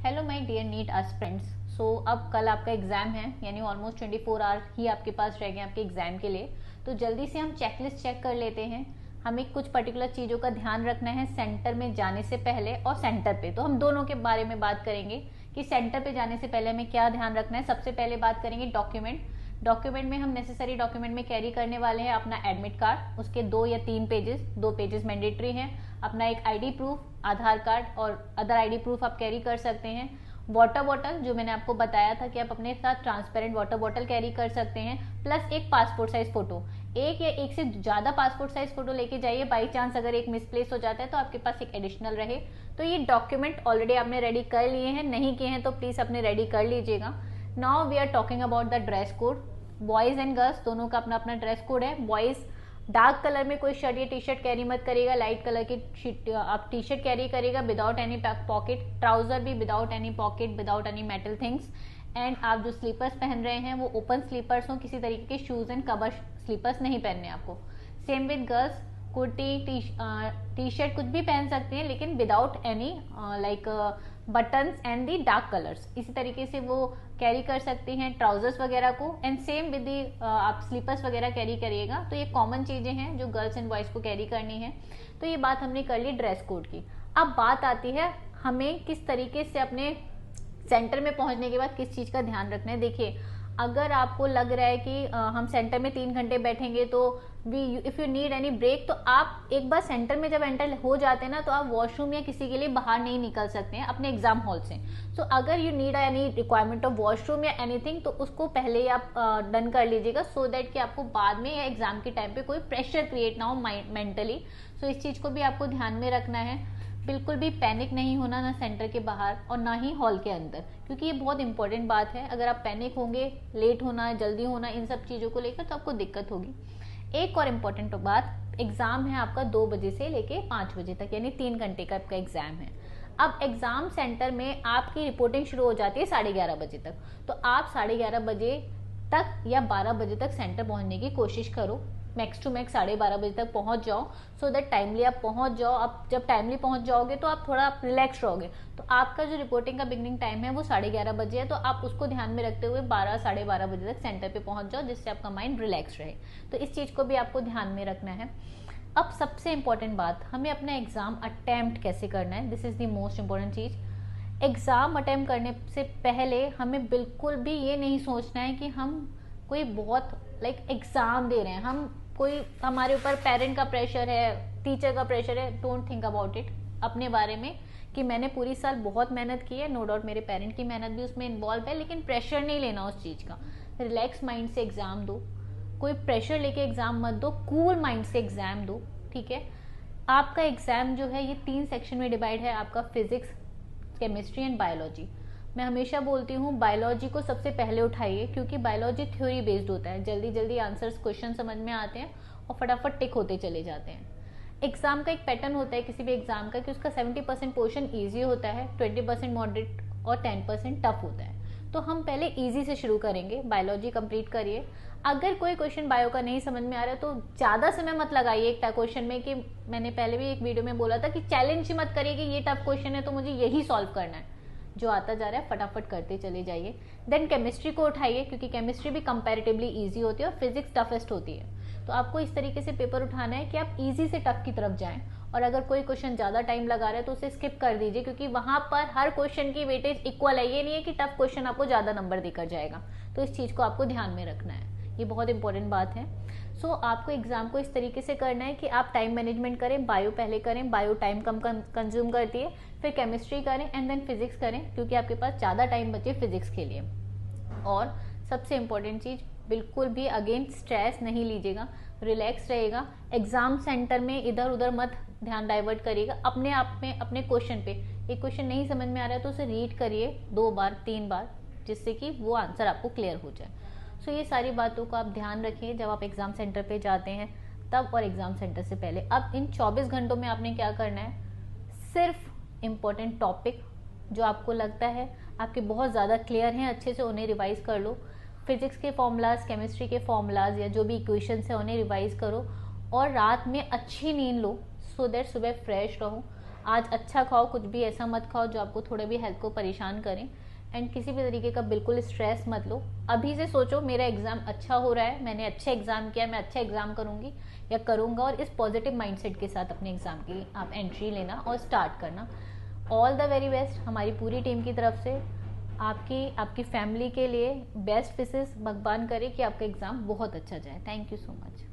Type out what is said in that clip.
Hello my dear NEET aspirants. So अब कल आपका एग्जाम है, यानी ऑलमोस्ट 24 आवर ही आपके पास रह गए आपके एग्जाम के लिए। तो जल्दी से हम चेकलिस्ट चेक कर लेते हैं। हमें कुछ पर्टिकुलर चीज़ों का ध्यान रखना है सेंटर में जाने से पहले और सेंटर पे। तो हम दोनों के बारे में बात करेंगे कि सेंटर पे जाने से पहले हमें क्या ध्यान रखना है। सबसे पहले बात करेंगे डॉक्यूमेंट। डॉक्यूमेंट में हम नेसेसरी डॉक्यूमेंट में कैरी करने वाले हैं अपना एडमिट कार्ड, उसके 2 या 3 पेजेस, 2 पेजेस मैंडेटरी हैं। अपना एक आईडी प्रूफ, आधार कार्ड और अदर आईडी प्रूफ आप कैरी कर सकते हैं। वाटर बॉटल, जो मैंने आपको बताया था कि आप अपने साथ ट्रांसपेरेंट वाटर बॉटल कैरी कर सकते हैं, प्लस एक पासपोर्ट साइज फोटो। एक या एक से ज्यादा पासपोर्ट साइज फोटो लेके जाइए, बाई चांस अगर एक मिसप्लेस हो जाता है तो आपके पास एक एडिशनल रहे। तो ये डॉक्यूमेंट ऑलरेडी आपने रेडी कर लिए हैं, नहीं किए हैं तो प्लीज अपने रेडी कर लीजिएगा। Now we are talking about the dress code. Boys and girls दोनों का अपना अपना ड्रेस कोड है। बॉयज डार्क कलर में कोई शर्ट या टी शर्ट कैरी मत करिएगा, लाइट कलर की आप टी शर्ट कैरी करिएगा विदाउट एनी पॉकेट, ट्राउजर भी without any pocket, without any metal things. And आप जो स्लीपर्स पहन रहे हैं वो ओपन स्लीपर्स हो, किसी तरीके के शूज एंड कवर स्लीपर्स नहीं पहनने आपको। Same with girls, kurti T shirt कुछ भी पहन सकते हैं लेकिन without any like buttons and the Dark colours, इसी तरीके से वो कैरी कर सकती हैं ट्राउजर्स वगैरह को। एंड सेम विद दी आप स्लीपर्स वगैरह कैरी करिएगा। तो ये कॉमन चीजें हैं जो गर्ल्स एंड बॉयज को कैरी करनी है। तो ये बात हमने कर ली ड्रेस कोड की। अब बात आती है हमें किस तरीके से अपने सेंटर में पहुंचने के बाद किस चीज का ध्यान रखना है। देखिए, अगर आपको लग रहा है कि हम सेंटर में 3 घंटे बैठेंगे तो if you need any break, तो आप एक बार सेंटर में जब एंटर हो जाते हैं ना तो आप वॉशरूम या किसी के लिए बाहर नहीं निकल सकते हैं अपने एग्जाम हॉल से। सो अगर you need any requirement of washroom या एनीथिंग तो उसको पहले ही आप डन कर लीजिएगा, सो दैट कि आपको बाद में या एग्जाम के टाइम पे कोई प्रेशर क्रिएट ना हो मेंटली। सो इस चीज को भी आपको ध्यान में रखना है। बिल्कुल भी पैनिक नहीं होना, ना सेंटर के बाहर और ना ही हॉल के अंदर, क्योंकि ये बहुत इंपॉर्टेंट बात है। अगर आप पैनिक होंगे, लेट होना, जल्दी होना, इन सब चीजों को लेकर तो आपको दिक्कत होगी। एक और इम्पोर्टेंट बात, एग्जाम है आपका 2 बजे से लेके 5 बजे तक, यानी 3 घंटे का आपका एग्जाम है। अब एग्जाम सेंटर में आपकी रिपोर्टिंग शुरू हो जाती है 11:30 बजे तक। तो आप 11:30 बजे तक या 12 बजे तक सेंटर पहुंचने की कोशिश करो। मैक्स टू मैक्स 12:30 बजे तक पहुंच जाओ, सो दैट टाइमली आप पहुंच जाओ। आप जब टाइमली पहुंच जाओगे तो आप थोड़ा रिलैक्स रहोगे। तो आपका जो रिपोर्टिंग का बिगनिंग टाइम है वो 11:30 बजे है, तो आप उसको ध्यान में रखते हुए 12 साढ़े 12 बजे तक सेंटर पे पहुंच जाओ, जिससे आपका माइंड रिलैक्स रहे। तो इस चीज को भी आपको ध्यान में रखना है। अब सबसे इंपॉर्टेंट बात, हमें अपना एग्जाम अटेम्प्ट कैसे करना है। This is the most important चीज। एग्जाम अटेम्प्ट करने से पहले हमें बिल्कुल भी ये नहीं सोचना है कि हम कोई बहुत एग्जाम दे रहे हैं, हम कोई हमारे ऊपर पेरेंट का प्रेशर है, टीचर का प्रेशर है। डोंट थिंक अबाउट इट अपने बारे में कि मैंने पूरी साल बहुत मेहनत की है, नो डाउट मेरे पेरेंट की मेहनत भी उसमें इन्वॉल्व है, लेकिन प्रेशर नहीं लेना उस चीज का। रिलैक्स माइंड से एग्जाम दो, कोई प्रेशर लेके एग्जाम मत दो, कूल माइंड से एग्जाम दो, ठीक है। आपका एग्जाम जो है ये 3 सेक्शन में डिवाइड है, आपका फिजिक्स, केमिस्ट्री एंड बायोलॉजी। मैं हमेशा बोलती हूँ बायोलॉजी को सबसे पहले उठाइए, क्योंकि बायोलॉजी थ्योरी बेस्ड होता है, जल्दी जल्दी आंसर्स क्वेश्चन समझ में आते हैं और फटाफट टिक होते चले जाते हैं। एग्जाम का एक पैटर्न होता है किसी भी एग्जाम का कि उसका 70% पोर्शन ईजी होता है, 20% मॉडरेट और 10% टफ होता है। तो हम पहले ईजी से शुरू करेंगे, बायोलॉजी कंप्लीट करिए। अगर कोई क्वेश्चन बायो का नहीं समझ में आ रहा है तो ज्यादा समय मत लगाइए एक क्वेश्चन में, कि मैंने पहले भी एक वीडियो में बोला था कि चैलेंज मत करिए कि ये टफ क्वेश्चन है तो मुझे यही सॉल्व करना है। जो आता जा रहा है फटाफट करते चले जाइए। देन केमिस्ट्री को उठाइए, क्योंकि केमिस्ट्री भी कंपैरेटिवली इजी होती है और फिजिक्स टफेस्ट होती है। तो आपको इस तरीके से पेपर उठाना है कि आप इजी से टफ की तरफ जाएं, और अगर कोई क्वेश्चन ज्यादा टाइम लगा रहा है तो उसे स्किप कर दीजिए, क्योंकि वहां पर हर क्वेश्चन की वेटेज इक्वल है। ये नहीं है कि टफ क्वेश्चन आपको ज्यादा नंबर देकर जाएगा। तो इस चीज को आपको ध्यान में रखना है, ये बहुत इंपॉर्टेंट बात है। सो आपको एग्जाम को इस तरीके से करना है कि आप टाइम मैनेजमेंट करें, बायो पहले करें, बायो टाइम कम कंज्यूम करती है, फिर केमिस्ट्री करें एंड देन फिजिक्स करें, क्योंकि आपके पास ज़्यादा टाइम बचे फिजिक्स के लिए। और सबसे इम्पोर्टेंट चीज़, बिल्कुल भी अगेन स्ट्रेस नहीं लीजिएगा, रिलैक्स रहेगा। एग्जाम सेंटर में इधर उधर मत ध्यान डाइवर्ट करिएगा, अपने आप में अपने क्वेश्चन पे। एक क्वेश्चन नहीं समझ में आ रहा है तो उसे रीड करिए 2 बार 3 बार, जिससे कि वो आंसर आपको क्लियर हो जाए। सो ये सारी बातों का आप ध्यान रखिए जब आप एग्जाम सेंटर पे जाते हैं तब, और एग्जाम सेंटर से पहले। अब इन 24 घंटों में आपने क्या करना है, सिर्फ इम्पोर्टेंट टॉपिक जो आपको लगता है आपके बहुत ज़्यादा क्लियर हैं, अच्छे से उन्हें रिवाइज कर लो। फिजिक्स के फॉर्मूलाज, केमिस्ट्री के फॉर्मूलाज या जो भी इक्वेशंस है उन्हें रिवाइज करो, और रात में अच्छी नींद लो, सो दैट सुबह फ्रेश रहो। आज अच्छा खाओ, कुछ भी ऐसा मत खाओ जो आपको थोड़े भी हेल्थ को परेशान करें। एंड किसी भी तरीके का बिल्कुल स्ट्रेस मत लो। अभी से सोचो मेरा एग्जाम अच्छा हो रहा है, मैंने अच्छा एग्जाम किया, मैं अच्छा एग्जाम करूंगी या करूंगा, और इस पॉजिटिव माइंडसेट के साथ अपने एग्जाम की आप एंट्री लेना और स्टार्ट करना। ऑल द वेरी बेस्ट हमारी पूरी टीम की तरफ से। आपकी फैमिली के लिए बेस्ट विशेस। भगवान करे कि आपका एग्जाम बहुत अच्छा जाए। Thank you so much.